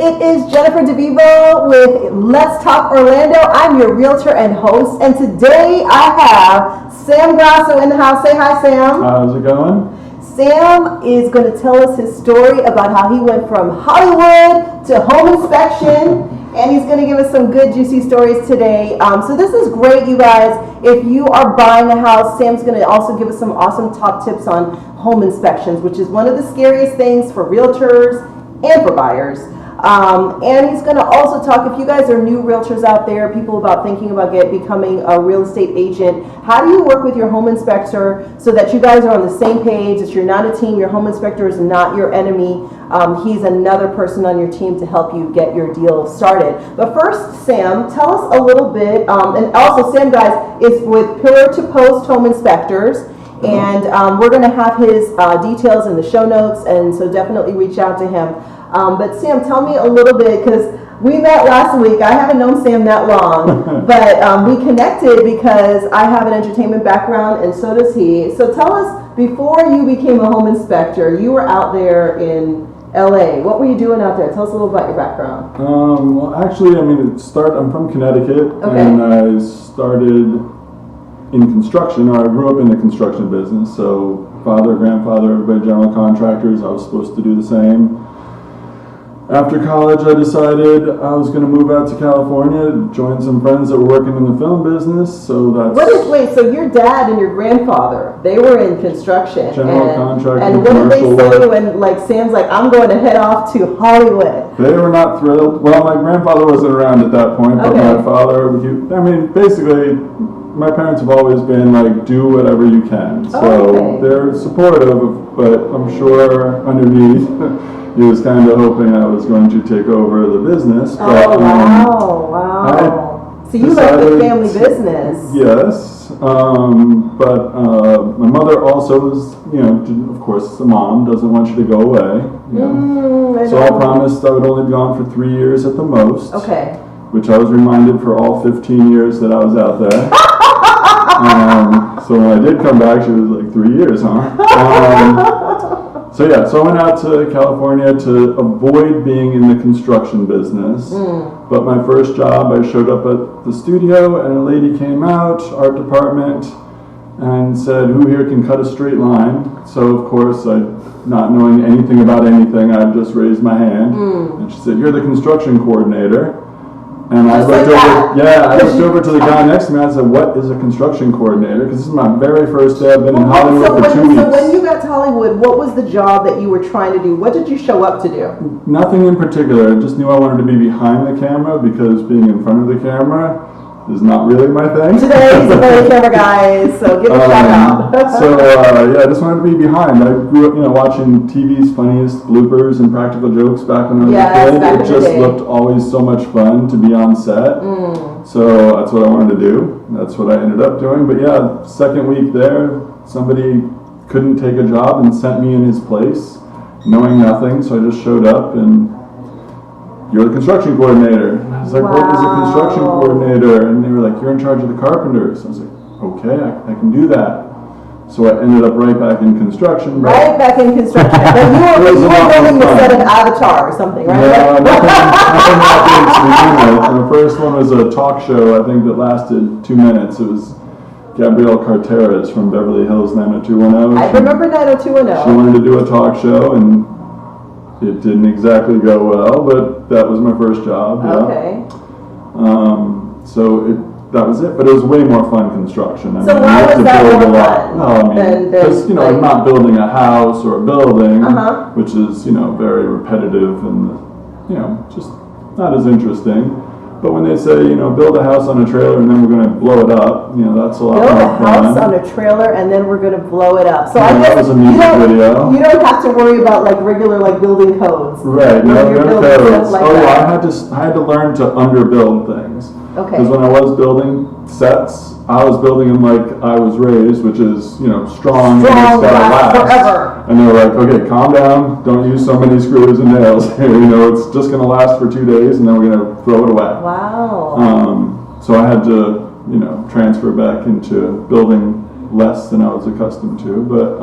it is Jennifer DeVivo with Let's Talk Orlando. I'm your realtor and host, and today I have Sam Grasso in the house. Say hi, Sam. How's it going? Sam is going to tell us his story about how he went from Hollywood to home inspection, and he's going to give us some good, juicy stories today. So this is great, you guys. If you are buying a house, Sam's going to also give us some awesome top tips on home inspections, which is one of the scariest things for realtors and for buyers. And he's going to also talk, if you guys are new realtors out there, people about thinking about becoming a real estate agent, how do you work with your home inspector so that you guys are on the same page, that you're not a team, your home inspector is not your enemy, he's another person on your team to help you get your deal started. But first, Sam, tell us a little bit, and also Sam, guys, is with Pillar to Post Home Inspectors, and we're going to have his details in the show notes, and so definitely reach out to him. But Sam, tell me a little bit, because we met last week. I haven't known Sam that long, but we connected because I have an entertainment background and so does he. So tell us, before you became a home inspector, you were out there in LA. What were you doing out there? Tell us a little about your background. Well, actually, I'm from Connecticut, and I started in construction, or I grew up in the construction business. So father, grandfather, everybody general contractors. I was supposed to do the same. After college, I decided I was going to move out to California, join some friends that were working in the film business. So that's... Wait, so your dad and your grandfather, they were in construction. General contracting, and what did they say when, like, Sam's like, I'm going to head off to Hollywood? They were not thrilled. Well, my grandfather wasn't around at that point, but my father, basically, my parents have always been like, do whatever you can. So they're supportive, but I'm sure underneath... He was kind of hoping I was going to take over the business. But, wow. So you like the family business. Yes. But my mother also is, of course, the mom doesn't want you to go away. So I promised I would only be gone for 3 years at the most. Okay. Which I was reminded for all 15 years that I was out there. So when I did come back, she was like, 3 years, huh? So I went out to California to avoid being in the construction business. But my first job, I showed up at the studio and a lady came out, art department, and said, who here can cut a straight line? So of course, not knowing anything about anything, I just raised my hand. And she said, you're the construction coordinator. And I looked over to the guy next to me and I said, what is a construction coordinator? Because this is my very first day. I've been in Hollywood for 2 weeks. So when you got to Hollywood, what was the job that you were trying to do? What did you show up to do? Nothing in particular. I just knew I wanted to be behind the camera because being in front of the camera is not really my thing. Today he's a very camera guy, so give a shout out. I just wanted to be behind. I grew up, watching TV's funniest bloopers and practical jokes back when I was a kid. It just looked always so much fun to be on set. So that's what I wanted to do. That's what I ended up doing. But second week there, somebody couldn't take a job and sent me in his place, knowing nothing. So I just showed up and, you're the construction coordinator. I was like, what is a construction coordinator? And they were like, you're in charge of the carpenters. I was like, okay, I can do that. So I ended up right back in construction. Right back in construction. But you were building the set of Avatar or something, right? No, nothing happened to begin with. The first one was a talk show, I think, that lasted 2 minutes. It was Gabrielle Carteras from Beverly Hills 90210. I remember 90210. She wanted to do a talk show, and it didn't exactly go well, but that was my first job. Okay. That was it, but it was way more fun construction. Why was that more fun? Because I'm not building a house or a building, which is very repetitive and just not as interesting. But when they say, build a house on a trailer and then we're going to blow it up, that's a lot more fun. Build a house on a trailer and then we're going to blow it up. So I guess that was a music video. You don't have to worry about regular building codes. Right, no codes. I had to learn to underbuild things. Okay. Because when I was building sets, I was building them like I was raised, which is, strong and it's gotta last forever. And they were like, okay, calm down, don't use so many screws and nails. It's just gonna last for 2 days and then we're gonna throw it away. Wow. So I had to, transfer back into building less than I was accustomed to, but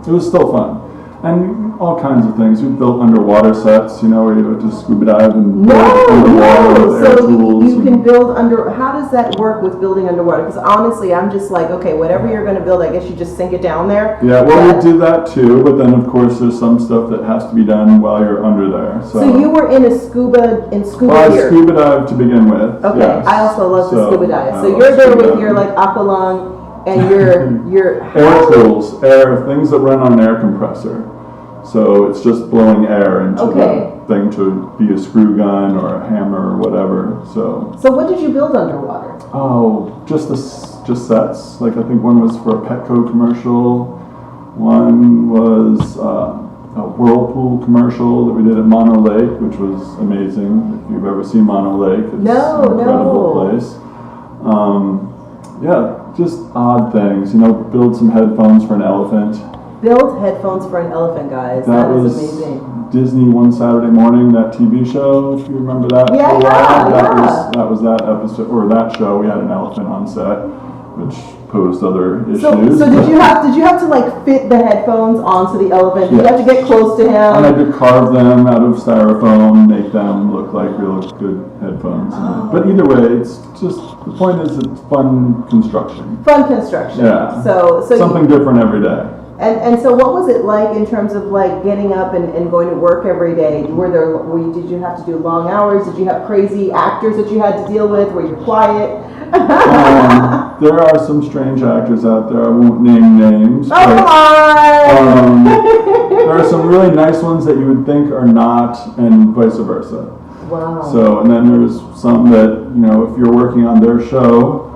it was still fun. And all kinds of things. We've built underwater sets, where you have to scuba dive and build underwater with air So tools. you can build how does that work with building underwater? Because honestly, I'm just like, okay, whatever you're going to build, I guess you just sink it down there. Yeah, well, we do that too, but then of course there's some stuff that has to be done while you're under there. So you were in scuba well, gear. I scuba dive to begin with. Okay, yes. I also love to scuba dive. So I you're there scuba with diving. your like aqualung and your air tools, things that run on an air compressor. So it's just blowing air into the thing to be a screw gun or a hammer or whatever. So what did you build underwater? Oh, just sets. Like I think one was for a Petco commercial. One was a Whirlpool commercial that we did at Mono Lake, which was amazing. If you've ever seen Mono Lake, it's an incredible place. Just odd things. Build some headphones for an elephant. Build headphones for an elephant, guys. That is amazing. Disney One Saturday Morning, that TV show, if you remember that. Yeah. That was that episode, or that show. We had an elephant on set, which posed other issues. So did you have to like fit the headphones onto the elephant? Did you have to get close to him? I had to carve them out of styrofoam, make them look like real good headphones. But either way, it's just, the point is it's fun construction. Fun construction. Yeah. So something different every day. And so what was it like in terms of like getting up and going to work every day? Did you have to do long hours? Did you have crazy actors that you had to deal with? Were you quiet? There are some strange actors out there. I won't name names. Oh, come on! There are some really nice ones that you would think are not, and vice versa. Wow. So, and then there's some that, if you're working on their show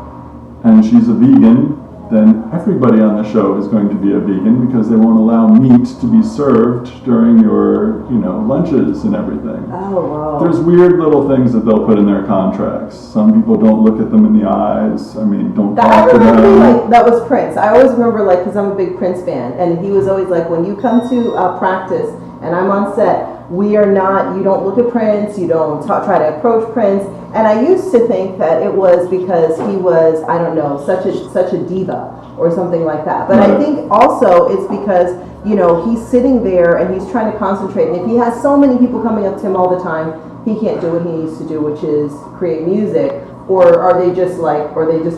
and she's a vegan, then everybody on the show is going to be a vegan because they won't allow meat to be served during your, lunches and everything. Oh, wow. There's weird little things that they'll put in their contracts. Some people don't look at them in the eyes. Don't talk to them. That was Prince. I always remember, because I'm a big Prince fan, and he was always like, when you come to practice and I'm on set, you don't look at Prince, you don't try to approach Prince. And I used to think that it was because he was, I don't know, such a diva or something like that. But right. I think also it's because, he's sitting there and he's trying to concentrate. And if he has so many people coming up to him all the time, he can't do what he needs to do, which is create music. Or are they just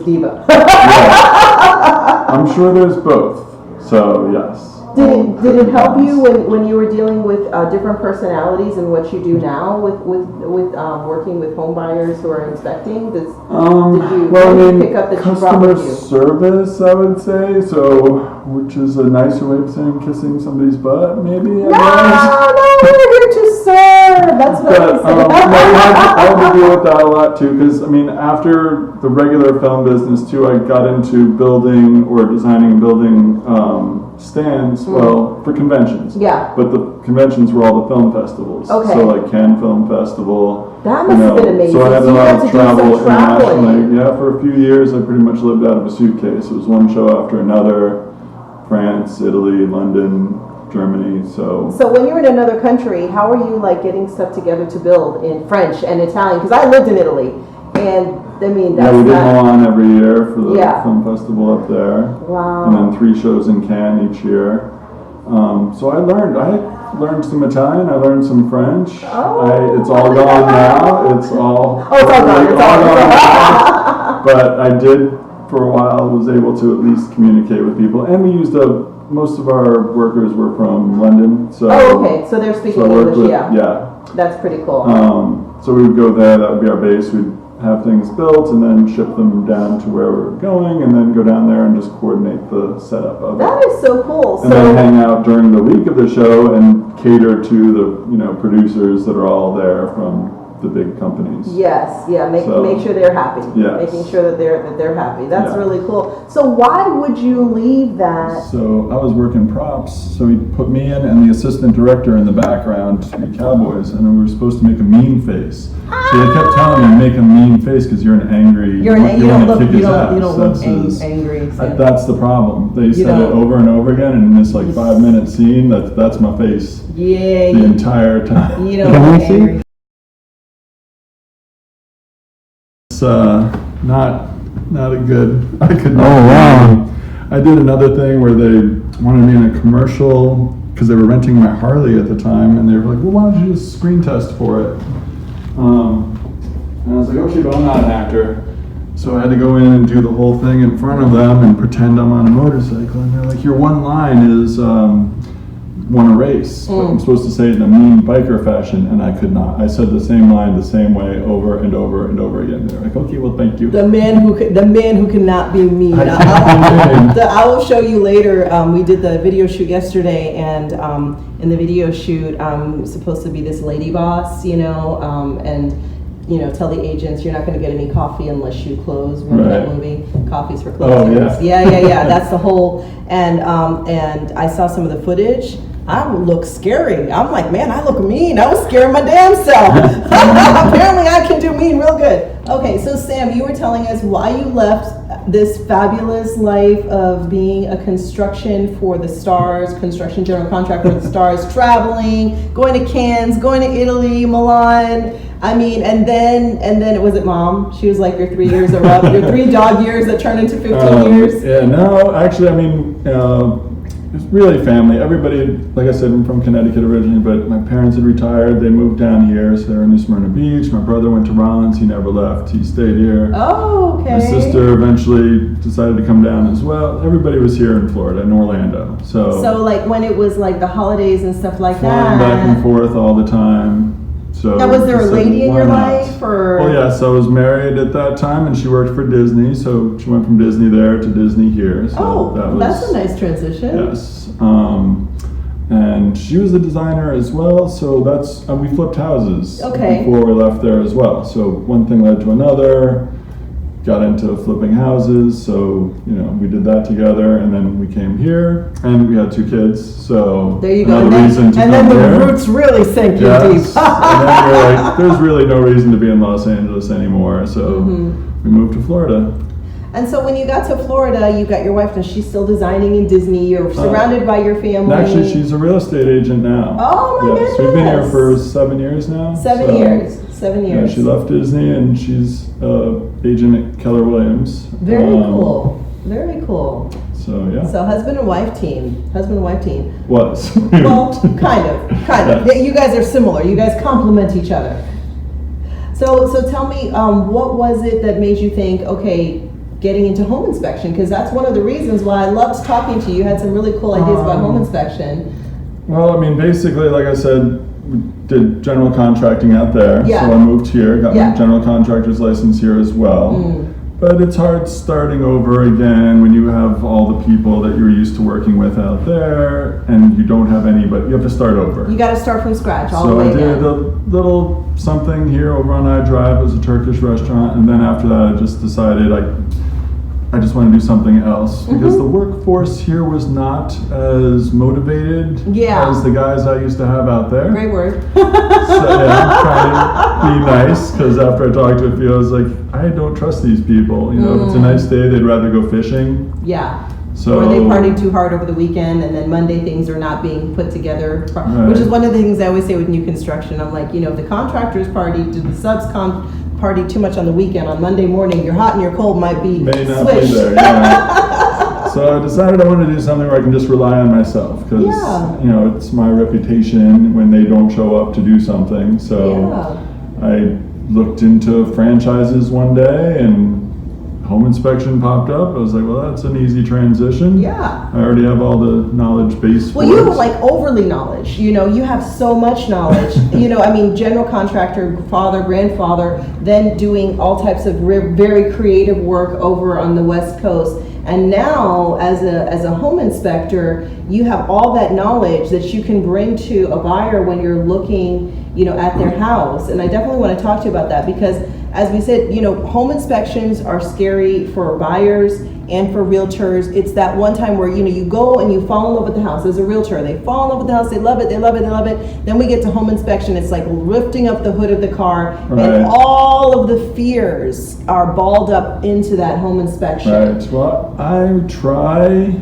diva? Yeah. I'm sure there's both. So, yes. Did it help you when you were dealing with different personalities and what you do now with working with home buyers who are inspecting? Did you pick up that you brought with you? Customer service, I would say, which is a nicer way of saying kissing somebody's butt, maybe. No, we're here to serve. That's what I had to deal with that a lot too, because after the regular film business too, I got into building or designing and building stands, for conventions. Yeah. But the conventions were all the film festivals. Okay. So like Cannes Film Festival. That must have been amazing. So I had a lot of travel traveling. internationally. Yeah, for a few years I pretty much lived out of a suitcase. It was one show after another. France, Italy, London, Germany, so when you're in another country, how are you getting stuff together to build in French and Italian? Because I lived in Italy, and that's we did Milan every year for the film festival up there. Wow. And then 3 shows in Cannes each year. So I learned some Italian, I learned some French. It's all gone now. It's all gone now. But I did, for a while, was able to at least communicate with people. And we used most of our workers were from London. So okay. So they're speaking English, yeah. That's pretty cool. So we would go there, that would be our base. We'd have things built and then ship them down to where we're going and then go down there and just coordinate the setup of it. That is so cool. And then hang out during the week of the show and cater to the producers that are all there from the big companies. Yes, yeah, make sure they're happy. Yes. Making sure that they're happy. That's really cool. So why would you leave that? So I was working props, so he put me in and the assistant director in the background to be cowboys, and we were supposed to make a mean face. So they kept telling me, make a mean face because you're an angry. You don't look angry. That's the problem. They said it over and over again, and in this 5-minute scene, that's my face. Yeah. The entire time. You don't look angry. It's not a good. I could not. Oh wow! I did another thing where they wanted me in a commercial because they were renting my Harley at the time, and they were like, well, why don't you just screen test for it? And I was like, okay, but I'm not an actor. So I had to go in and do the whole thing in front of them and pretend I'm on a motorcycle. And they're like, your one line is, won a race. But I'm supposed to say it in a mean biker fashion, and I could not. I said the same line the same way over and over and over again. They're like, okay, well, thank you. The man who cannot be mean. I will show you later. We did the video shoot yesterday, and in the video shoot, I'm supposed to be this lady boss, and tell the agents you're not going to get any coffee unless you close. Remember that movie, Coffee's for Closers? Oh, yeah. That's the whole. And I saw some of the footage. I look scary. I'm like, man, I look mean. I was scaring my damn self. Apparently, I can do mean real good. Okay, so Sam, you were telling us why you left this fabulous life of being a construction general contractor for the stars, traveling, going to Cannes, going to Italy, Milan. I mean, and then it was Mom. She was like, your 3 years are up. Your 3 dog years that turned into 15 years. Yeah, no, actually, I mean, it's really family. Everybody, like I said, I'm from Connecticut originally, but my parents had retired. They moved down here, so they're in New Smyrna Beach. My brother went to Rollins. He never left. He stayed here. Oh, okay. My sister eventually decided to come down as well. Everybody was here in Florida, in Orlando. So like when it was like the holidays and stuff like flying back and forth all the time. So now, was there a lady in your life, or? Well, yes, I was married at that time, and she worked for Disney, so she went from Disney there to Disney here. So that's a nice transition. Yes, and she was a designer as well, so we flipped houses before we left there as well. So one thing led to another. Got into flipping houses, so we did that together, and then we came here, and we had 2 kids. So there you go. And then the roots really sank you deep. And then we're like, there's really no reason to be in Los Angeles anymore, so we moved to Florida. And so when you got to Florida, you got your wife, and she's still designing in Disney. You're surrounded by your family. Actually, she's a real estate agent now. Oh my goodness! We've been here for 7 years now. 7 years. 7 years. Yeah, she left Disney, and she's agent at Keller Williams. Very cool. Very cool. So yeah. So husband and wife team. Was. Well, kind of. Yeah. You guys are similar. You guys complement each other. So tell me, what was it that made you think, okay, getting into home inspection? Because that's one of the reasons why I loved talking to you. You had some really cool ideas about home inspection. Well, I mean, basically, like I said, we did general contracting out there. Yeah. So I moved here, got my general contractor's license here as well. But it's hard starting over again when you have all the people that you're used to working with out there, and you don't have any, but you have to start over. You got to start from scratch all the way So I did a little something here over on I Drive. It was a Turkish restaurant, and then after that I just decided I just want to do something else, because the workforce here was not as motivated as the guys I used to have out there. Great word. So I'm trying to be nice, because after I talked to a few, I was like, I don't trust these people. If it's a nice day, they'd rather go fishing. Yeah. So, or they partied too hard over the weekend, and then Monday things are not being put together, which is one of the things I always say with new construction. I'm like, if the contractors party, do the subs party too much on the weekend, on Monday morning, your hot and your cold may not be there. Yeah. So I decided I wanted to do something where I can just rely on myself, because it's my reputation when they don't show up to do something. So I looked into franchises one day, and home inspection popped up. I was like, well, that's an easy transition. Yeah. I already have all the knowledge base. Well, you have like overly knowledge. You have so much knowledge. General contractor, father, grandfather, then doing all types of very creative work over on the West Coast. And now, as a home inspector, you have all that knowledge that you can bring to a buyer when you're looking, at their house. And I definitely want to talk to you about that, because, as we said, home inspections are scary for buyers and for realtors. It's that one time where, you go and you fall in love with the house. As a realtor, they fall in love with the house, they love it. Then we get to home inspection, it's like lifting up the hood of the car, and all of the fears are balled up into that home inspection. Right. Well, I try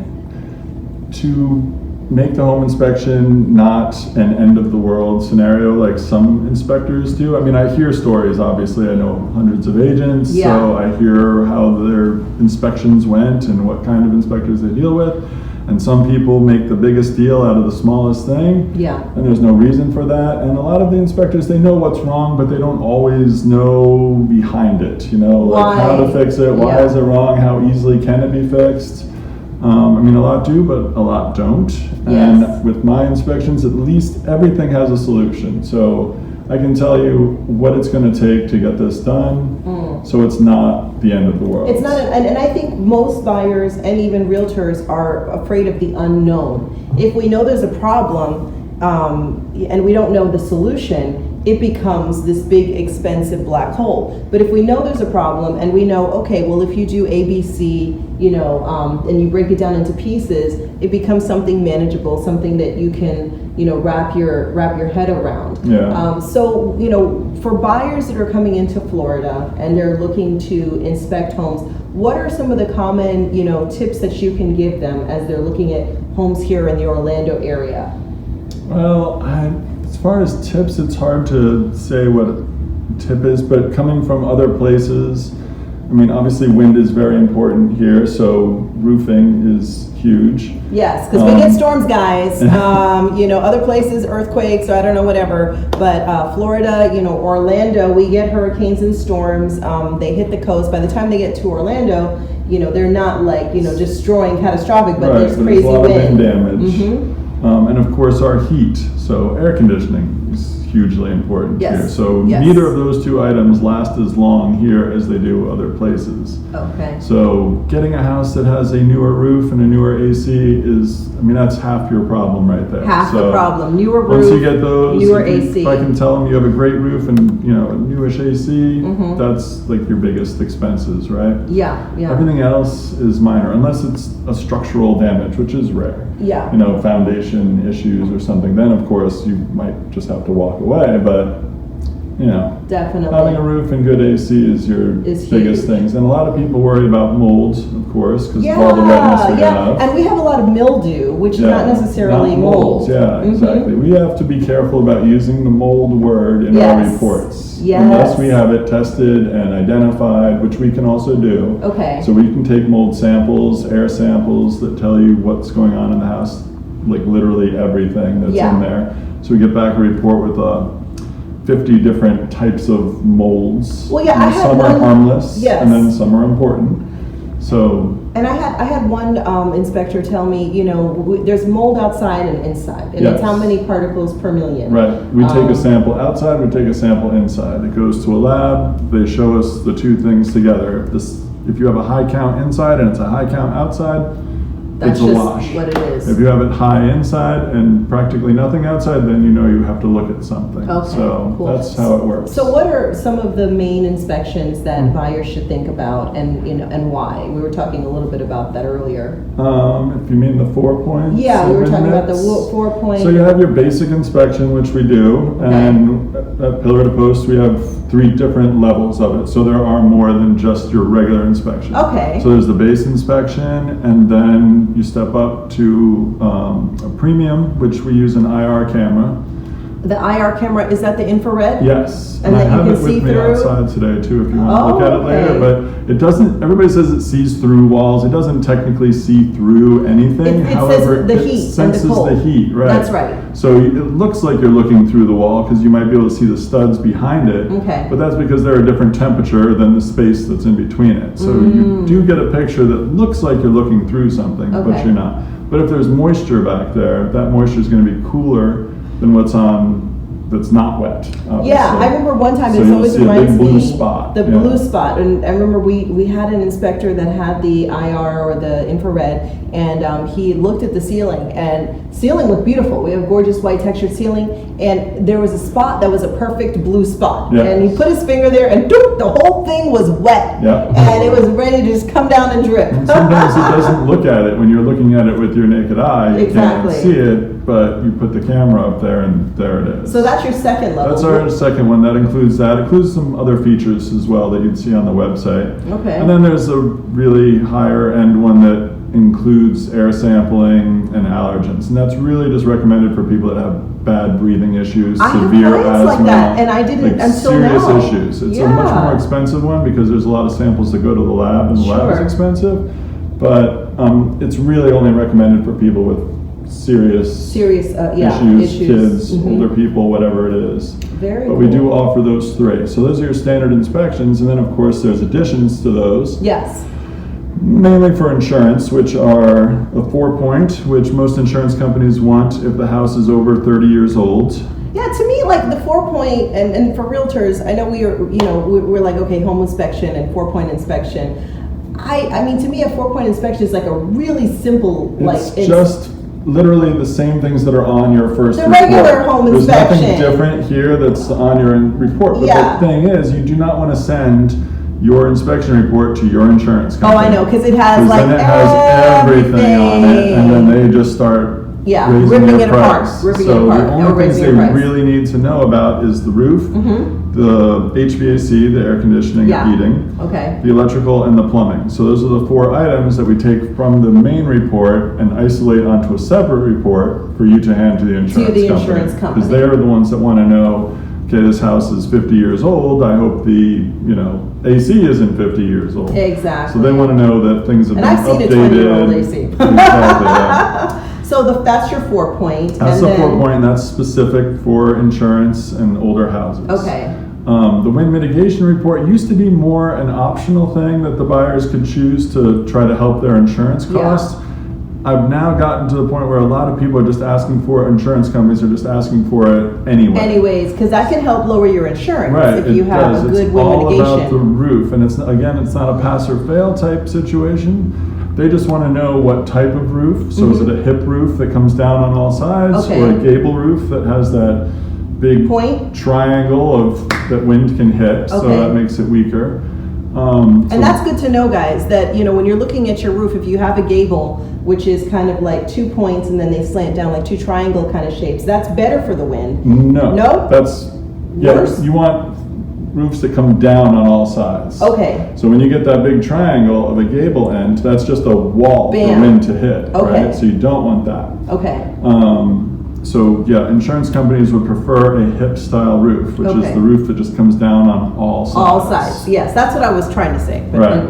to make the home inspection not an end of the world scenario like some inspectors do. I mean, I hear stories, obviously. I know hundreds of agents, so I hear how their inspections went and what kind of inspectors they deal with. And some people make the biggest deal out of the smallest thing. Yeah. And there's no reason for that. And a lot of the inspectors, they know what's wrong, but they don't always know behind it, you know, like how to fix it, why is it wrong, how easily can it be fixed. I mean, a lot do, but a lot don't. And with my inspections, at least everything has a solution. So I can tell you what it's going to take to get this done, so it's not the end of the world. It's not, and I think most buyers and even realtors are afraid of the unknown. If we know there's a problem and we don't know the solution, it becomes this big expensive black hole. But if we know there's a problem and we know, okay, well, if you do ABC, you know, and you break it down into pieces, it becomes something manageable, something that you can, you know, wrap your head around. So, you know, for buyers that are coming into Florida and they're looking to inspect homes, what are some of the common, you know, tips that you can give them as they're looking at homes here in the Orlando area? Well, as far as tips, it's hard to say what a tip is, but coming from other places, I mean, obviously wind is very important here, so roofing is huge. Yes, because we get storms, guys. You know, other places, earthquakes, or I don't know, whatever. But Florida, you know, Orlando, we get hurricanes and storms. They hit the coast. By the time they get to Orlando, you know, they're not like, you know, destroying catastrophic, but there's crazy a lot wind. Of damage. And of course our heat, so air conditioning is hugely important here. So neither of those two items last as long here as they do other places. Okay. So getting a house that has a newer roof and a newer AC is, I mean, that's half your problem right there. Half the problem. Newer roof, once you get those, newer AC. If I can tell them you have a great roof and, you know, a newish AC, that's like your biggest expenses, right? Yeah. Everything else is minor, unless it's a structural damage, which is rare. Yeah. You know, foundation issues or something, then of course you might just have to walk away, but you know, definitely having a roof and good AC is your biggest things. And a lot of people worry about molds, of course, because of all the wetness we have. And we have a lot of mildew, which is not necessarily mold. Yeah, exactly. We have to be careful about using the mold word in our reports. Unless we have it tested and identified, which we can also do. Okay. So we can take mold samples, air samples that tell you what's going on in the house, like literally everything that's in there. So we get back a report with 50 different types of molds. Well, I had some one, are harmless, and then some are important. So. And I had one inspector tell me, you know, there's mold outside and inside, and it's how many particles per million. Right. We take a sample outside, we take a sample inside. It goes to a lab. They show us the two things together. If you have a high count inside and it's a high count outside, that's it's a just wash. what it is. If you have it high inside and practically nothing outside, then you know you have to look at something. Okay, so that's how it works. So what are some of the main inspections that buyers should think about, and you know, and why? We were talking a little bit about that earlier. If you mean the 4 points. Yeah, we were talking about the 4 points. So you have your basic inspection, which we do, and at Pillar to Post we have 3 different levels of it. So there are more than just your regular inspection. Okay. So there's the base inspection, and then you step up to a premium, which we use an IR camera. The IR camera, is that the infrared? Yes. And I that have you it can with see me through? outside today too, if you want to look at it later. But it doesn't, everybody says it sees through walls. It doesn't technically see through anything. It However, says the heat it senses and the cold. the heat, right? That's right. So it looks like you're looking through the wall because you might be able to see the studs behind it. Okay. But that's because they're a different temperature than the space that's in between it. So you do get a picture that looks like you're looking through something, but you're not. But if there's moisture back there, that moisture is going to be cooler than what's on that's not wet. Obviously. Yeah, I remember one time, so it always reminds me, blue spot. the blue spot. And I remember we had an inspector that had the IR or the infrared, and he looked at the ceiling, and ceiling looked beautiful. We have gorgeous white textured ceiling, and there was a spot that was a perfect blue spot. Yep. And he put his finger there, and doop, the whole thing was wet. Yep. And it was ready to just come down and drip. And sometimes it doesn't look at it when you're looking at it with your naked eye. You can't see it, but you put the camera up there and there it is. So that's your second level. That's our second one. That includes that. It includes some other features as well that you'd see on the website. Okay. And then there's a really higher end one that includes air sampling and allergens. And that's really just recommended for people that have bad breathing issues, severe asthma, like that, and I didn't until serious now. issues. It's a much more expensive one because there's a lot of samples that go to the lab, and the lab is expensive. But it's really only recommended for people with serious issues, kids, older people, whatever it is. But we do offer those 3. So those are your standard inspections, and then of course there's additions to those. Yes. Mainly for insurance, which are a 4-point, which most insurance companies want if the house is over 30 years old. Yeah, to me, like the 4-point, and for realtors, I know we're like, okay, home inspection and 4-point inspection. I mean, to me, a 4-point inspection is like a really simple, it's just literally the same things that are on your first report. The regular home inspection. There's nothing different here that's on your report. But the thing is, you do not want to send your inspection report to your insurance company. Oh, I know, because it has like then it has everything on it, and then they just start ripping it apart. So the only things they really need to know about is the roof, the HVAC, the air conditioning and heating, the electrical, and the plumbing. So those are the 4 items that we take from the main report and isolate onto a separate report for you to hand to the insurance company. Because they're the ones that want to know, okay, this house is 50 years old. I hope the AC isn't 50 years old. Exactly. So they want to know that things have been updated. And I've seen a 20-year-old AC. Exactly. So that's your 4-point. That's the 4-point, and that's specific for insurance and older houses. Okay. The wind mitigation report used to be more an optional thing that the buyers could choose to try to help their insurance costs. I've now gotten to the point where a lot of people are just asking for it, insurance companies are just asking for it anyway. Anyways, because that can help lower your insurance if you have a good wind mitigation. It's all about the roof, and it's not a pass or fail type situation. They just want to know what type of roof. So is it a hip roof that comes down on all sides, or a gable roof that has that big triangle that wind can hit, so that makes it weaker. And that's good to know, guys, that when you're looking at your roof, if you have a gable, which is kind of like 2 points and then they slant down like 2 triangle kind of shapes, that's better for the wind. No? That's worse? You want roofs that come down on all sides. Okay. So when you get that big triangle of a gable end, that's just a wall for wind to hit, right? So you don't want that. Okay. So insurance companies would prefer a hip style roof, which is the roof that just comes down on all sides. All sides, yes, that's what I was trying to say. Right.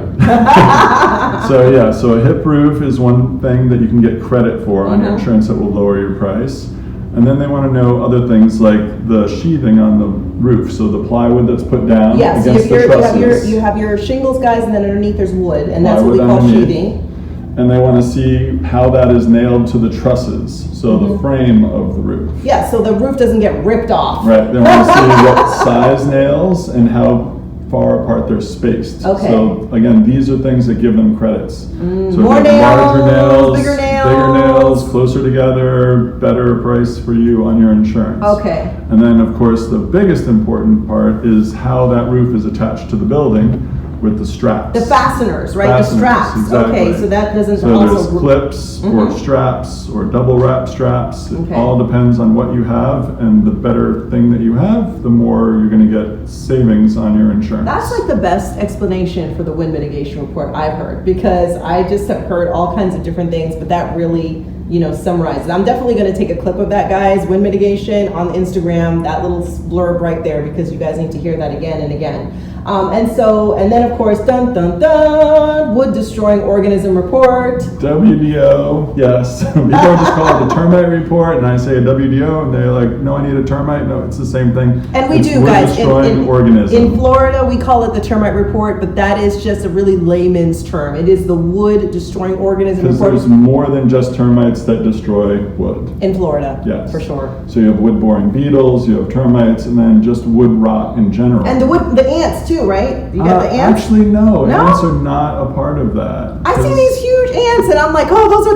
So a hip roof is one thing that you can get credit for on your insurance that will lower your price. And then they want to know other things like the sheathing on the roof, so the plywood that's put down against the trusses. You have your shingles, guys, and then underneath there's wood, and that's what we call sheathing. And they want to see how that is nailed to the trusses, so the frame of the roof. Yeah, so the roof doesn't get ripped off. Right, they want to see what size nails and how far apart they're spaced. Okay. So again, these are things that give them credits. So more nails, larger nails, bigger nails, closer together, better price for you on your insurance. Okay. And then of course the biggest important part is how that roof is attached to the building with the straps. The fasteners, right? The straps. Exactly. Okay, so that doesn't so there's clips or straps or double wrap straps. It all depends on what you have, and the better thing that you have, the more you're going to get savings on your insurance. That's like the best explanation for the wind mitigation report I've heard, because I just have heard all kinds of different things, but that really summarizes. I'm definitely going to take a clip of that, guys, wind mitigation on Instagram, that little blurb right there, because you guys need to hear that again and again. And then of course, dun dun dun, wood destroying organism report. WDO, yes. People just call it the termite report, and I say a WDO, and they're like, no, I need a termite. No, it's the same thing. And we it's do, guys. Destroying organism. In Florida, we call it the termite report, but that is just a really layman's term. It is the wood destroying organism report. Because there's more than just termites that destroy wood. In Florida, yes, for sure. So you have wood-boring beetles, you have termites, and then just wood rot in general. And the ants too, right? You got the ants? Actually, no. Ants are not a part of that. I see these huge ants, and I'm like, oh, those are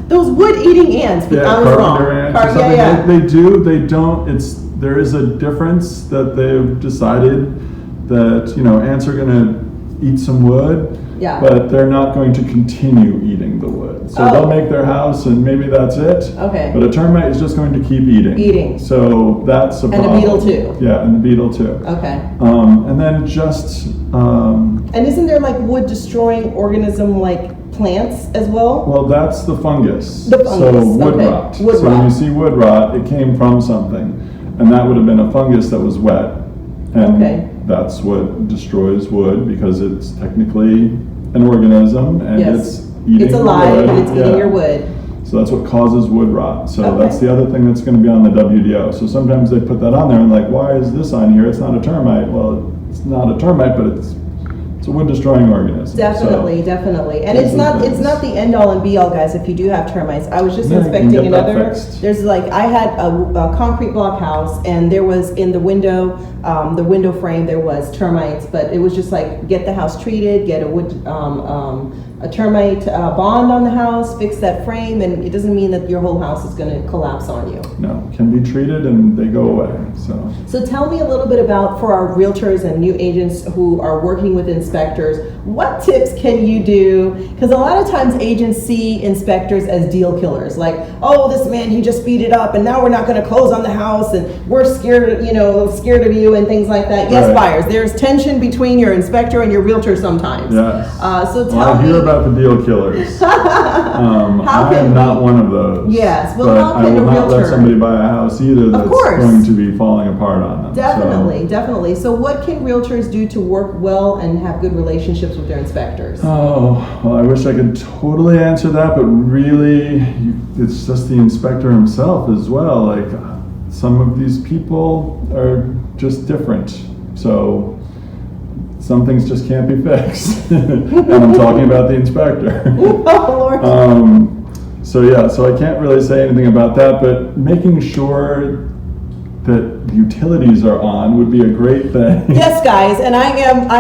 those wood-eating ants. But I was wrong. Ants or something. They do. They don't. There is a difference that they've decided that ants are going to eat some wood. Yeah. But they're not going to continue eating the wood. So they'll make their house, and maybe that's it. Okay. But a termite is just going to keep eating. So that's a problem. And a beetle too. Yeah, and the beetle too. Okay. And then just And isn't there like wood destroying organism like plants as well? Well, that's the fungus. The fungus, so wood okay. rot. Wood so rot. when you see wood rot, it came from something, and that would have been a fungus that was wet, and Okay. that's what destroys wood because it's technically an organism and Yes. it's eating It's alive wood. and it's eating Yeah. your wood. So that's what causes wood rot. So Okay. that's the other thing that's going to be on the WDO. So sometimes they put that on there and like, why is this on here? It's not a termite. Well, it's not a termite, but it's a wood destroying organism. Definitely, So, definitely. And those it's are not things. the end all and be all, guys, if you do have termites. I was just Yeah, you can inspecting get that another, fixed. there's like, I had a concrete block house and there was in the window frame, there was termites, but it was just like, get the house treated, get a wood, a termite bond on the house, fix that frame, and it doesn't mean that your whole house is gonna collapse on you. No, can be treated and they go away. So tell me a little bit about, for our realtors and new agents who are working with inspectors, what tips can you do? Because a lot of times agents see inspectors as deal killers, like, oh, this man, he just beat it up and now we're not gonna close on the house and we're scared, scared of you and things like that. Yes, Right. buyers, there's tension between your inspector and your realtor sometimes. Yes. So Well, tell I hear me. about the deal killers. How I can am not we- one of those. Yes, well, but how I can will a not let realtor- somebody buy a house either that's course. going to be falling apart on them. Definitely, definitely. So what can realtors do to work well and have good relationships with their inspectors? Oh, well, I wish I could totally answer that, but really, it's just the inspector himself as well. Like, some of these people are just different. So, some things just can't be fixed. And I'm talking about the inspector. Oh, Lord. So I can't really say anything about that, but making sure that the utilities are on would be a great thing. Yes, guys, and I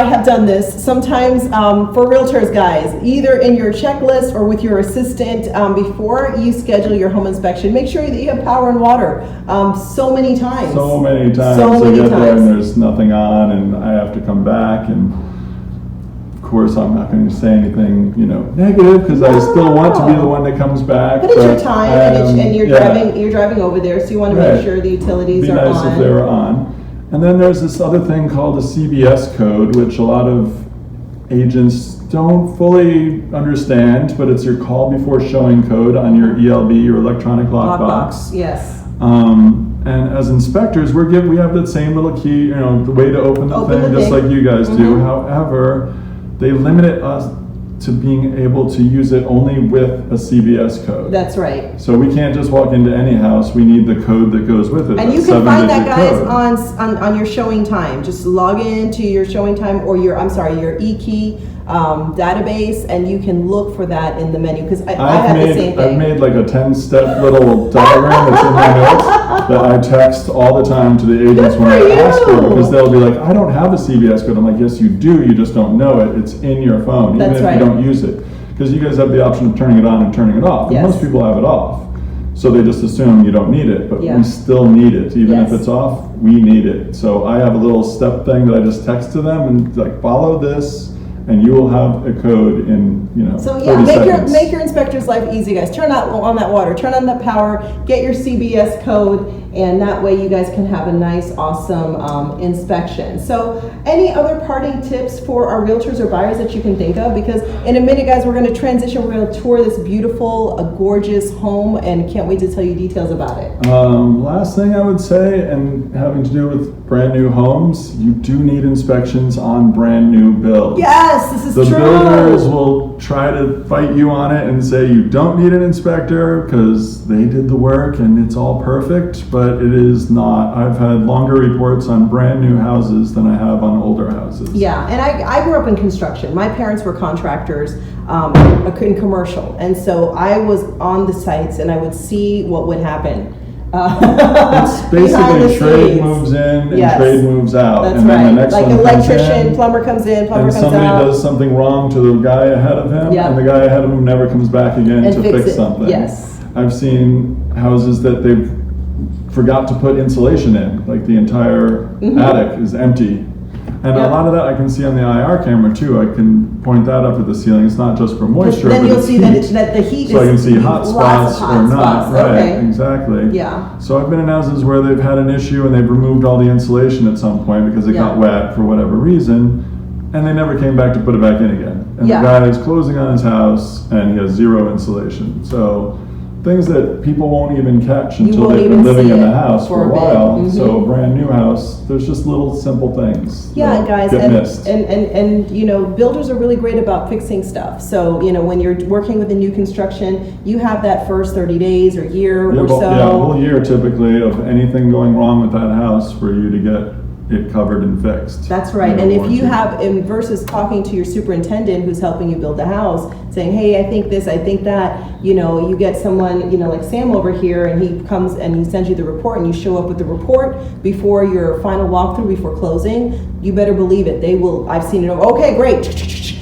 have done this sometimes for realtors, guys. Either in your checklist or with your assistant before you schedule your home inspection, make sure that you have power and water. So many times. So many times So I many get there and times. there's nothing on, and I have to come back, and of course I'm not going to say anything, negative, because I still want to be the one that comes back. But it's your time, and you're yeah. driving over there, so you want to Right. make sure the utilities It'd be are nice on. if they were on. And then there's this other thing called the CBS code, which a lot of agents don't fully understand, but it's your call before showing code on your ELB, your electronic lockbox. Yes. And as inspectors, we have that same little key, the way to open the Open thing, the just thing. like you guys do. Mhm. However, they limit us to being able to use it only with a CBS code. That's right. So we can't just walk into any house. We need the code that goes with it. And that you can find that, 7-digit guys, code. on your showing time. Just log into your showing time or your e-key database, and you can look for that in the menu. Because I have the same I've thing. made like a 10-step little diagram that's in my notes that I text all the time to the agents when I Good for ask for it, you. because they'll be like, I don't have a CBS code. I'm like, yes, you do. You just don't know it. It's in your phone, even That's if right. you don't use it. Because you guys have the option of turning it on and turning it off. And Yes. most people have it off. So they just assume you don't need it, but Yeah. we still need it. Even Yes. if it's off, we need it. So I have a little step thing that I just text to them and like, follow this, and you will have a code in, So yeah, 30 seconds. make your inspector's life easy, guys. Turn on that water, turn on that power, get your CBS code, and that way you guys can have a nice, awesome inspection. So any other parting tips for our realtors or buyers that you can think of? Because in a minute, guys, we're going to transition. We're going to tour this beautiful, gorgeous home, and can't wait to tell you details about it. Last thing I would say, and having to do with brand new homes, you do need inspections on brand new builds. Yes, this is The true. builders will try to fight you on it and say you don't need an inspector because they did the work and it's all perfect, but it is not. I've had longer reports on brand new houses than I have on older houses. Yeah, and I grew up in construction. My parents were contractors in commercial, and so I was on the sites and I would see what would happen. It's Behind the basically trade scenes. moves in and Yes. trade moves out. That's and then right. the next Like one electrician, comes in, plumber comes in, plumber and comes somebody out. does something wrong to the guy ahead of him, Yep. and the guy ahead of him never comes back again And to fix fix it. something. Yes. I've seen houses that they've forgot to put insulation in, like the entire attic is empty. And Yep. a lot of that I can see on the IR camera too. I can point that up at the ceiling. It's not just for moisture, Then but you'll it's see heat. that the heat So I can is see hot lots of spots hot or not. spots. Right, Okay. exactly. Yeah. So I've been in houses where they've had an issue and they've removed all the insulation at some point because it got Yeah. wet for whatever reason. and they never came back to put it back in again. And the guy is closing on his house, and he has zero insulation. So things that people won't even catch until they've been living in the house for a while. Mm-hmm. So a brand new house, there's just little simple things. Yeah, guys, get missed. And you know, builders are really great about fixing stuff. So, you know, when you're working with a new construction, you have that first 30 days or year or so. Yeah, a whole year typically of anything going wrong with that house for you to get it covered and fixed. That's right. And if you have, versus talking to your superintendent who's helping you build the house, saying, hey, I think this, I think that, you know, you get someone, you know, like Sam over here, and he comes and he sends you the report, and you show up with the report before your final walkthrough, before closing, you better believe it. They will, I've seen it, okay, great.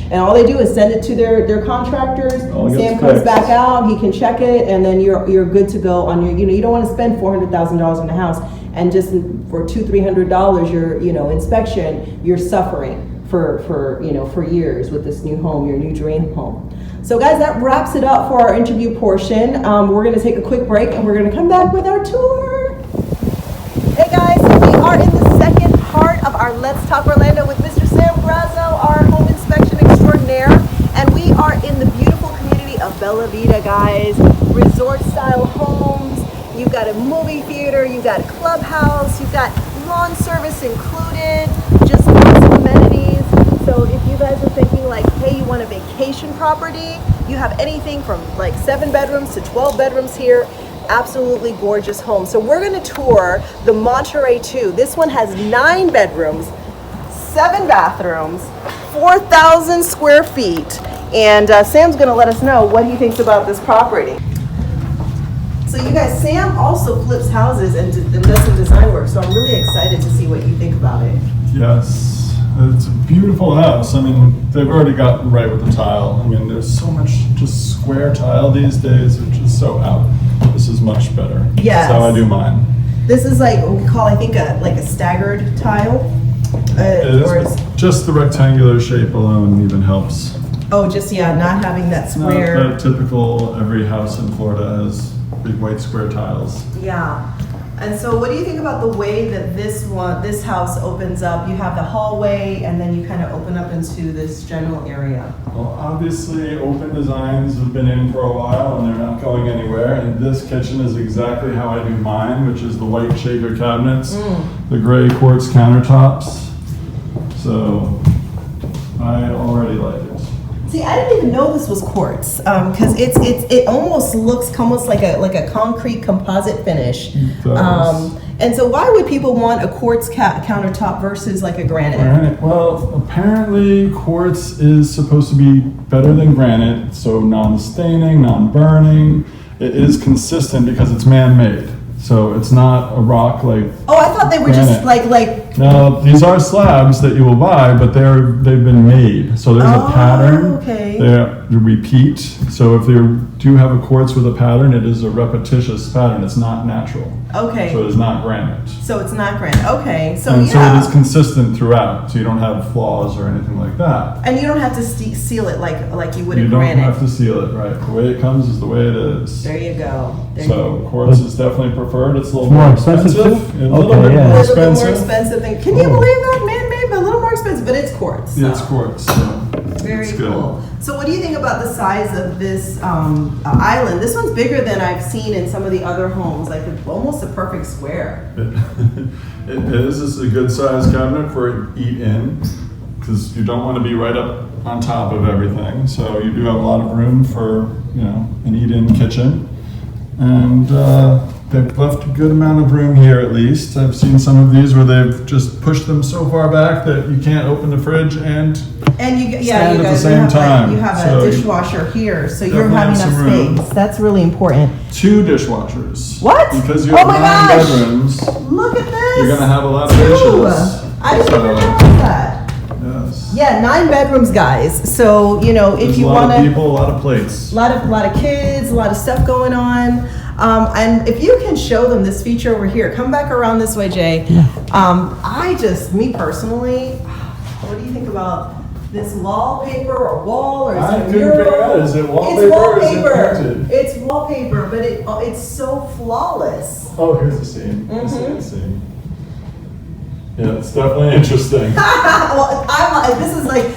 And all they do is send it to their contractors. Sam comes back out, he can check it, and then you're good to go on your, you know, you don't want to spend $400,000 in a house and just for $200-300 your, you know, inspection, you're suffering for you know, for years with this new home, your new dream home. So guys, that wraps it up for our interview portion. We're gonna take a quick break, and we're gonna come back with our tour. Hey guys, we are in the second part of our Let's Talk Orlando with Mr. Sam Grasso, our home inspection extraordinaire. And we are in the beautiful community of Bella Vita, guys. Resort style homes. You've got a movie theater, you've got a clubhouse, you've got lawn service included, just lots of amenities. So if you guys are thinking like, hey, you want a vacation property, you have anything from like 7 bedrooms to 12 bedrooms here. Absolutely gorgeous home. So we're going to tour the Monterey II. This one has 9 bedrooms, 7 bathrooms, 4,000 square feet. And Sam's going to let us know what he thinks about this property. So you guys, Sam also flips houses and does some design work. So I'm really excited to see what you think about it. Yes, it's a beautiful house. I mean, they've already gotten right with the tile. I mean, there's so much just square tile these days, which is so out. This is much better. Yes. That's how I do mine. This is like what we call, I think, like a staggered tile. Just the rectangular shape alone even helps. Oh, just, yeah, not having that square. Not that typical, every house in Florida has big white square tiles. Yeah. And so what do you think about the way that this house opens up? You have the hallway, and then you kind of open up into this general area. Well, obviously open designs have been in for a while and they're not going anywhere. And this kitchen is exactly how I do mine, which is the white shaker cabinets, the gray quartz countertops. So I already like it. See, I didn't even know this was quartz, because it almost looks almost like a concrete composite finish. And so why would people want a quartz countertop versus like a granite? Well, apparently quartz is supposed to be better than granite, so non-staining, non-burning. It is consistent because it's man-made. So it's not a rock like. Oh, I thought they were granite. Just like. No, these are slabs that you will buy, but they've been made. So there's a pattern. Okay. They repeat. So if you do have a quartz with a pattern, it is a repetitious pattern. It's not natural. Okay. So it's not granite. So it's not granite. Okay. So and so it is consistent throughout. So you don't have flaws or anything like that. And you don't have to seal it like you would in granite. You don't have to seal it, right? The way it comes is the way it is. There you go. Quartz is definitely preferred. It's a little more more expensive. A little bit more expensive. Can you believe that? Man-made, but a little more expensive, but it's quartz. So. Yeah, it's quartz. So very cool. So what do you think about the size of this island? This one's bigger than I've seen in some of the other homes, like almost a perfect square. It is. This is a good size cabinet for eat in, because you don't want to be right up on top of everything. So you do have a lot of room for, you know, an eat-in kitchen. And they've left a good amount of room here at least. I've seen some of these where they've just pushed them so far back that you can't open the fridge and stand at the same time. You have a dishwasher here, so you're having enough space. That's really important. 2 dishwashers. What? Because you have 9 bedrooms. Look at this. You're gonna have a lot of dishes. I didn't even realize that. Yes. Yeah, 9 bedrooms, guys. So, you know, if you want to. A lot of people, a lot of plates. A lot of kids, a lot of stuff going on. And if you can show them this feature over here, come back around this way, Jay. Yeah. Me personally, what do you think about this wallpaper or wall or is it a mural? Is it wallpaper? It's wallpaper. Or is it painted? It's wallpaper, but it's so flawless. Oh, here's the scene. Here's the scene. Yeah, it's definitely interesting. Well,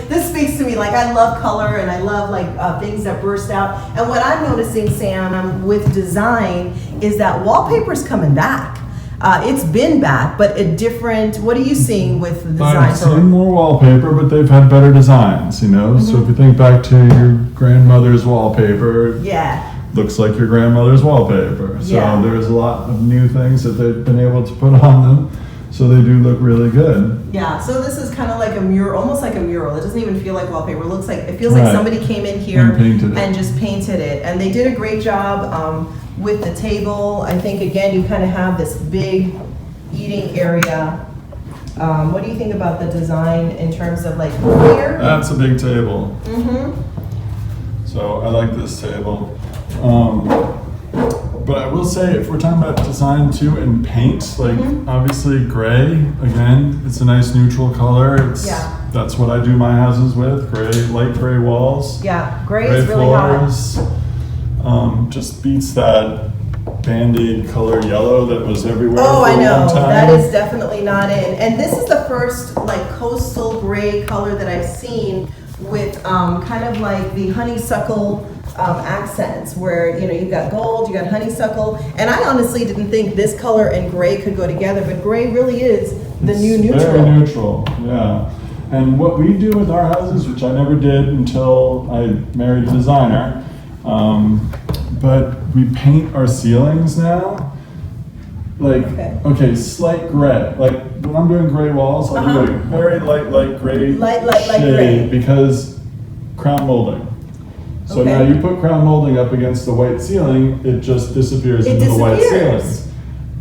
this speaks to me. Like, I love color and I love things that burst out. And what I'm noticing, Sam, with design is that wallpaper's coming back. It's been back, but a different. What are you seeing with the design? I've seen more wallpaper, but they've had better designs, you know. So if you think back to your grandmother's wallpaper, looks like your grandmother's wallpaper. So there's a lot of new things that they've been able to put on them. So they do look really good. Yeah, so this is kind of like a mural, almost like a mural. It doesn't even feel like wallpaper. It feels like somebody came in here and just painted it. And they did a great job with the table. I think, again, you kind of have this big eating area. What do you think about the design in terms of here? That's a big table. So I like this table. But I will say, if we're talking about design too and paint, obviously gray, again, it's a nice neutral color. That's what I do my houses with, gray, light gray walls. Yeah, gray is really floors. Just beats that Band-Aid color yellow that was everywhere for a long time. That is definitely not in. And this is the first coastal gray color that I've seen with kind of like the honeysuckle accents, where you've got gold, you got honeysuckle, and I honestly didn't think this color and gray could go together, but gray really is the new neutral. Very neutral, yeah. And what we do with our houses, which I never did until I married a designer, but we paint our ceilings now. Slight gray. When I'm doing gray walls, I'll do a very light gray shade because crown molding. So now you put crown molding up against the white ceiling, it just disappears into the white ceilings.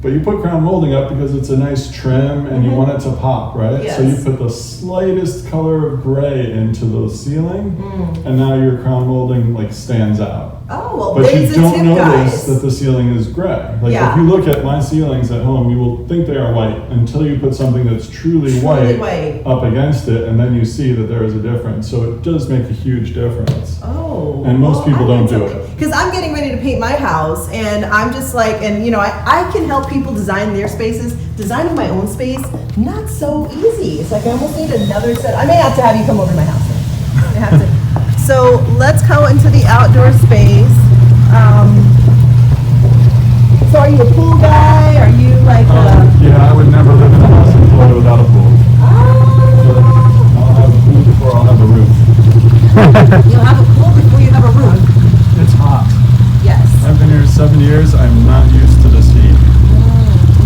But you put crown molding up because it's a nice trim and you want it to pop, right? Yes. So you put the slightest color of gray into the ceiling, and now your crown molding stands out. Oh, well, but you don't guys. notice that the ceiling is gray. If you look at my ceilings at home, you will think they are white until you put something that's truly white up against it, and then you see that there is a difference. So it does make a huge difference. Oh. And most people don't do it. Because I'm getting ready to paint my house, and I'm just I can help people design their spaces. Designing my own space, not so easy. It's I almost need another set. I may have to have you come over to my house. I have to. So let's go into the outdoor space. So are you a pool guy? Are you Yeah, I would never live in a house in Florida without a pool. I'll have a pool before I'll have a roof. You'll have a pool before you have a roof. It's hot. Yes. I've been here 7 years. I'm not used to this heat.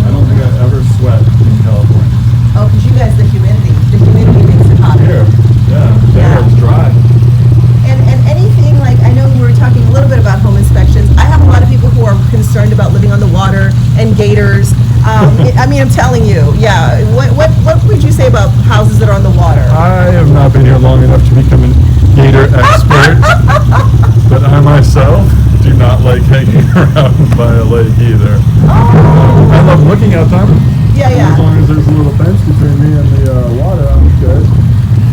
I don't think I've ever sweat in California. Oh, because you guys, the humidity makes it hot. Here, there it's dry. And anything I know we were talking a little bit about home inspections. I have a lot of people who are concerned about living on the water and gators. I'm telling you, What would you say about houses that are on the water? I have not been here long enough to become a gator expert, but I myself do not like hanging around by a lake either. I love looking at them. As long as there's a little fence between me and the water, I'm good.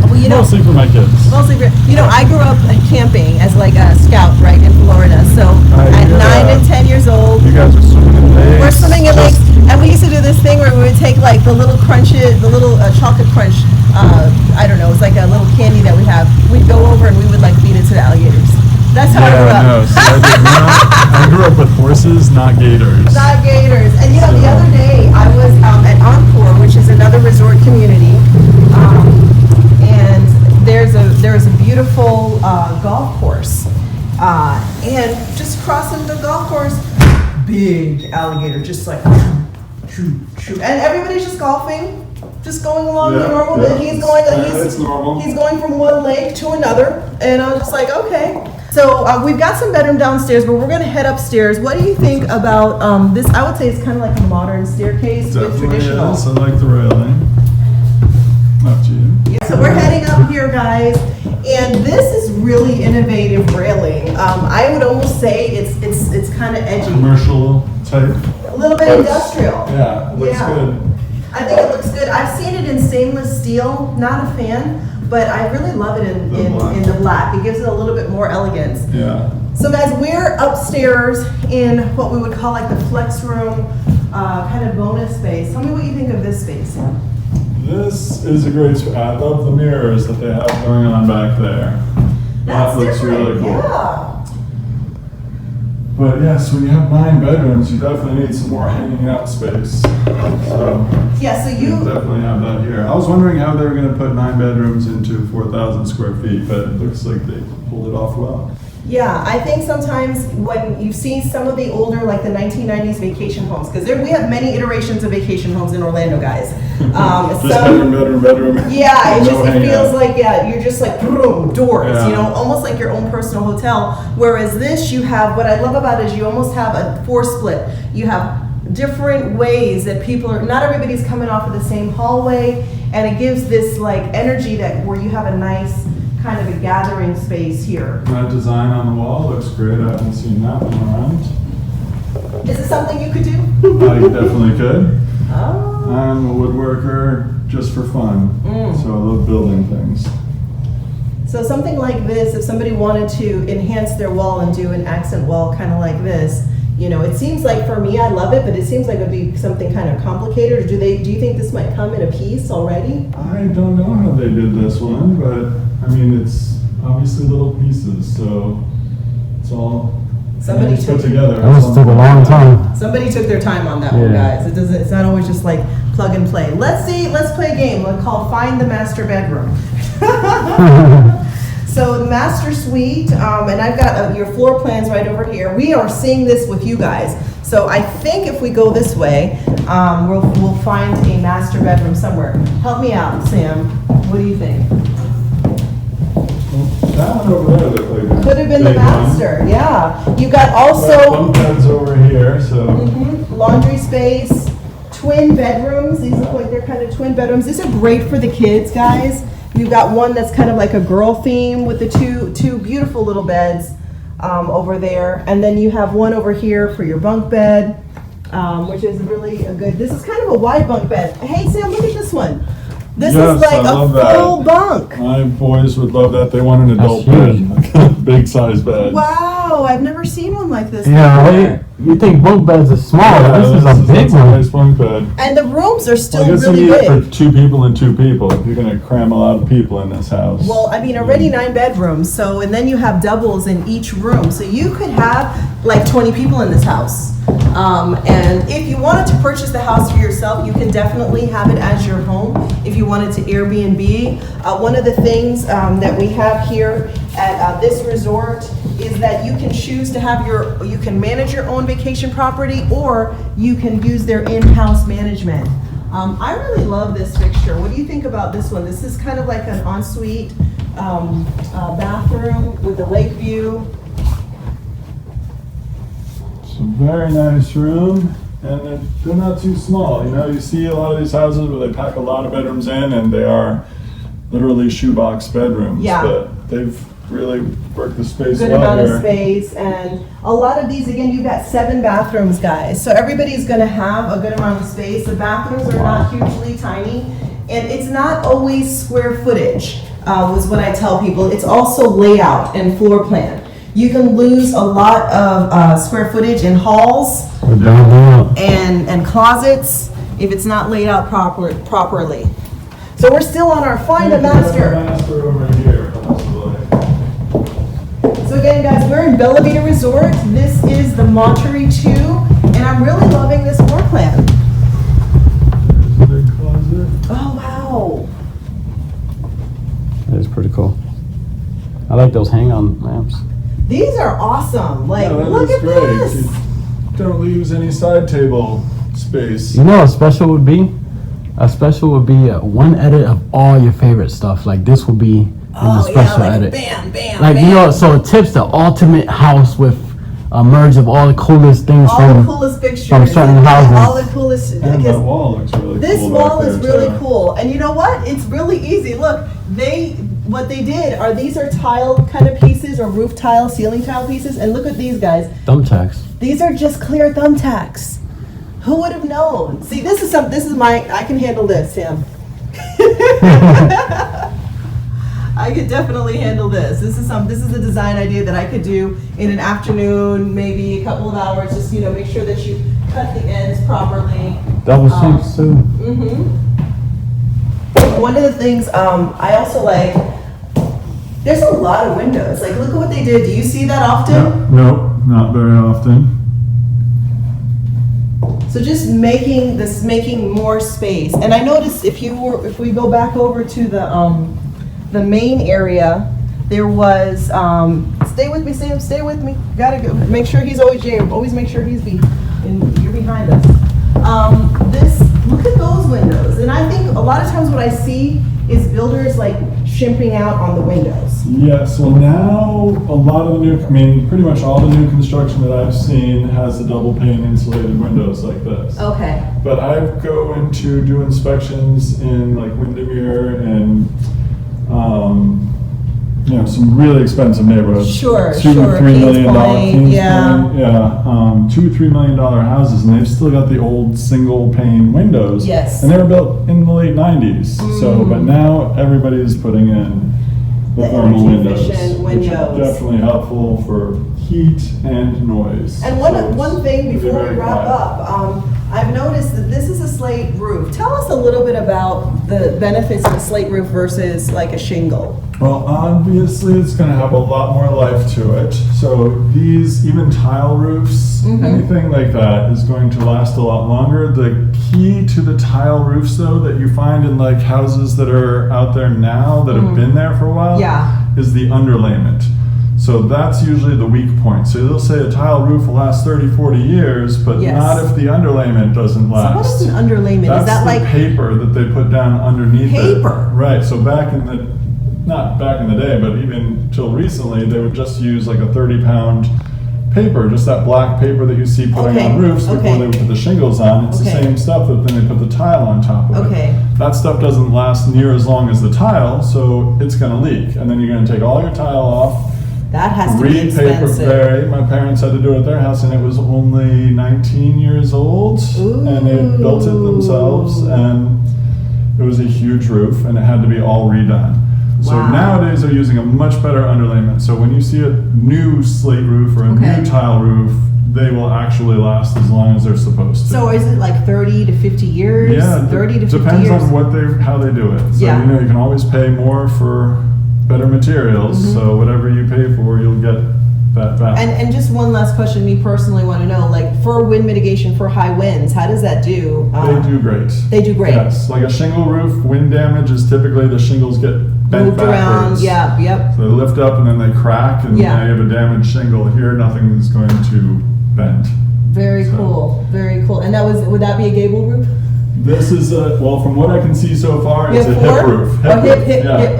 Well, mostly for my kids. I grew up camping as a scout, right, in Florida. So at 9 and 10 years old, you guys are swimming in lakes. We're swimming in lakes, and we used to do this thing where we would take the little crunches, the little chocolate crunch. I don't know, it's like a little candy that we have. We'd go over and we would feed it to the alligators. That's how I grew up. No, see, I grew up with horses, not gators. Not gators. And the other day I was at Encore, which is another resort community, and there's a beautiful golf course, and just crossing the golf course, big alligator, just and everybody's just golfing, just going along the normal. He's going. He's going from one lake to another, and I was just okay. So we've got some bedroom downstairs, but we're going to head upstairs. What do you think about this? I would say it's kind of like a modern staircase with traditional. Yes, I like the railing. Up to you. Yeah, so we're heading up here, guys, and this is really innovative railing. I would almost say it's kind of edgy. Commercial type. A little bit industrial. Yeah, looks good. I think it looks good. I've seen it in stainless steel. Not a fan. But I really love it in the black. It gives it a little bit more elegance. Yeah. So guys, we're upstairs in what we would call the flex room kind of bonus space. Tell me what you think of this space. This is a great spot. I love the mirrors that they have going on back there. That looks really cool. Yeah. But yes, when you have 9 bedrooms, you definitely need some more hanging out space. So Yeah, so you definitely have that here. I was wondering how they were going to put 9 bedrooms into 4,000 square feet, but it looks like they pulled it off well. Yeah, I think sometimes when you see some of the older, like the 1990s vacation homes, because we have many iterations of vacation homes in Orlando, guys. Just bedroom. Yeah, it No feels like, you're just like, boom, doors, Yeah. you know, almost like your own personal hotel. Whereas this, you have, what I love about it is you almost have a 4-split. You have different ways that people are, not everybody's coming off of the same hallway, and it gives this like energy that where you have a nice kind of a gathering space here. That design on the wall looks great. I haven't seen that one around. Is it something you could do? I definitely could. Oh. I'm a woodworker just for fun, so I love building things. So something like this, if somebody wanted to enhance their wall and do an accent wall kind of like this, you know, it seems like for me, I love it, but it seems like it would be something kind of complicated. Or do you think this might come in a piece already? I don't know how they did this one, but I mean, it's obviously little pieces, so it's all Somebody put together. That must took a long time. Somebody took their time on that one, guys. It's not always just like plug and play. Let's play a game called Find the Master Bedroom. So the master suite, and I've got your floor plans right over here. We are seeing this with you guys. So I think if we go this way, we'll find a master bedroom somewhere. Help me out, Sam. What do you think? That one over there looked like Could have been the master, yeah. You got also bunk beds over here, so laundry space, twin bedrooms. These look like they're kind of twin bedrooms. These are great for the kids, guys. You've got one that's kind of like a girl theme with the two beautiful little beds over there. And then you have one over here for your bunk bed, which is really a good, this is kind of a wide bunk bed. Hey, Sam, look at this one. This Yes, is like I a love that. full bunk. my boys would love that. They want an adult That's bed, big size bed. Wow, I've never seen one like this Yeah, before. right? You think bunk beds are small, Yeah, but this is a big that's a one. nice bunk bed. And the rooms are still I guess really you need it big. for 2 people and 2 people. You're gonna cram a lot of people in this house. Well, I mean, already 9 bedrooms, so, and then you have doubles in each room. So you could have like 20 people in this house. And if you wanted to purchase the house for yourself, you can definitely have it as your home. If you wanted to Airbnb, one of the things that we have here at this resort is that you can choose to have you can manage your own vacation property, or you can use their in-house management. I really love this fixture. What do you think about this one? This is kind of like an ensuite bathroom with the lake view. It's a very nice room, and they're not too small. You know, you see a lot of these houses where they pack a lot of bedrooms in, and they are literally shoebox bedrooms. Yeah. But they've really worked the space Good well amount here. of space, and a lot of these, again, you've got 7 bathrooms, guys. So everybody's gonna have a good amount of space. The bathrooms are not hugely tiny, and it's not always square footage, was what I tell people. It's also layout and floor plan. You can lose a lot of square footage in halls and closets if it's not laid out properly. So we're still on our Find a Master. Over here, possibly. So again, guys, we're in Bella Vita Resort. This is the Monterey II, and I'm really loving this floor plan. There's a big closet. Oh, wow. That is pretty cool. I like those hang-on lamps. These are awesome. Like, Yeah, that look is at great. this. You don't lose any side table space. You know what a special would be? A special would be one edit of all your favorite stuff. Like this would be in the special like edit. bam, bam, Like, bam. you know, so Tips the ultimate house with a merge of all the coolest things All the from coolest pictures. from certain houses. All the coolest. And that Because wall looks really this cool. wall back is there, really too. cool. And you know what? It's really easy. Look, what they did are these are tile kind of pieces, or roof tile, ceiling tile pieces. And look at these guys. thumbtacks. These are just clear thumbtacks. Who would have known? See, this is I can handle this, Sam. I could definitely handle this. This is a design idea that I could do in an afternoon, maybe a couple of hours. Just, make sure that you cut the ends properly. Double sinks too. one of the things I also like, there's a lot of windows. Like, look at what they did. Do you see that often? No, not very often. So just making more space. And I noticed if we go back over to the main area, there was, stay with me, Sam, stay with me. Gotta go, make sure he's always there. Always make sure you're behind us. Look at those windows. And I think a lot of times what I see is builders like shimping out on the windows. Yes, well now a lot of the pretty much all the new construction that I've seen has the double pane insulated windows like this. Okay. But I go in to do inspections in like Windermere and some really expensive neighborhoods. Sure, $2 to $3 million. Point, $2 to $3 million houses, and they've still got the old single pane windows. Yes. And they were built in the late 90s. So, but now everybody is putting in the thermal windows, which are definitely helpful for heat and noise. And one thing before we wrap up, I've noticed that this is a slate roof. Tell us a little bit about the benefits of a slate roof versus like a shingle. Well, obviously it's going to have a lot more life to it. So these, even tile roofs, anything like that is going to last a lot longer. The key to the tile roofs though that you find in like houses that are out there now that have been there for a while is the underlayment. So that's usually the weak point. So they'll say a tile roof will last 30, 40 years, but not if the underlayment doesn't last. So what is an underlayment? That's is that the like paper that they put down underneath paper? Right, so not back in the day, but even till recently, they would just use like a 30-pound paper, just that black paper that you see putting on roofs before they would put the shingles on. It's the same stuff that then they put the tile on top of it. That stuff doesn't last near as long as the tile, so it's going to leak. And then you're going to take all your tile off. That has to be expensive. My parents had to do it at their house, and it was only 19 years old. Ooh. And they built it themselves, and it was a huge roof, and it had to be all redone. So nowadays they're using a much better underlayment. So when you see a new slate roof or a new tile roof, they will actually last as long as they're supposed to. So is it like 30 to 50 years? Yeah, 30 to 50 depends years? on how they do it. So you can always pay more for better materials. So whatever you pay for, you'll get that back. And just one last question, me personally want to know, like for wind mitigation for high winds, how does that do? They do great. They do great. Yes, like a shingle roof, wind damage is typically the shingles get bent moved backwards. around. So they lift up and then they crack, and now you have a damaged shingle. Here, nothing is going to bend. Very cool. Very cool. And would that be a gable roof? This is from what I can see so far, it's a hip roof. Hip,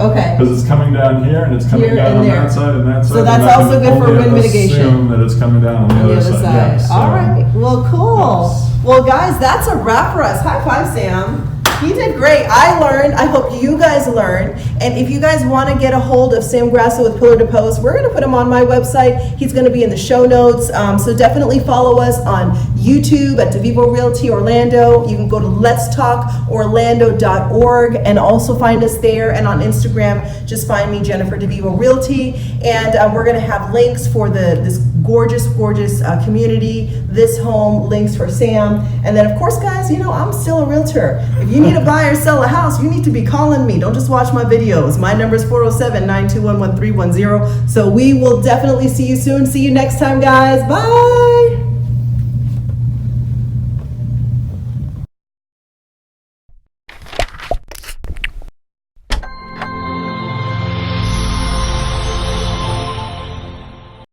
okay. Because it's coming down here and it's coming down on that side and that side. So that's also good for wind mitigation. Assume that it's coming down on the other side. Yes, all right. Well, cool. Yes. Well, guys, that's a wrap for us. High five, Sam. He did great. I learned. I hope you guys learned. And if you guys want to get a hold of Sam Grasso with Pillar to Post, we're going to put him on my website. He's going to be in the show notes. So definitely follow us on YouTube at DeVivo Realty Orlando. You can go to letstalkorlando.org and also find us there. And on Instagram, just find me, Jennifer DeVivo Realty. And we're going to have links for this gorgeous community, this home, links for Sam. And then, of course, guys, I'm still a realtor. If you need to buy or sell a house, you need to be calling me. Don't just watch my videos. My number is 407-921-1310. So we will definitely see you soon. See you next time, guys. Bye.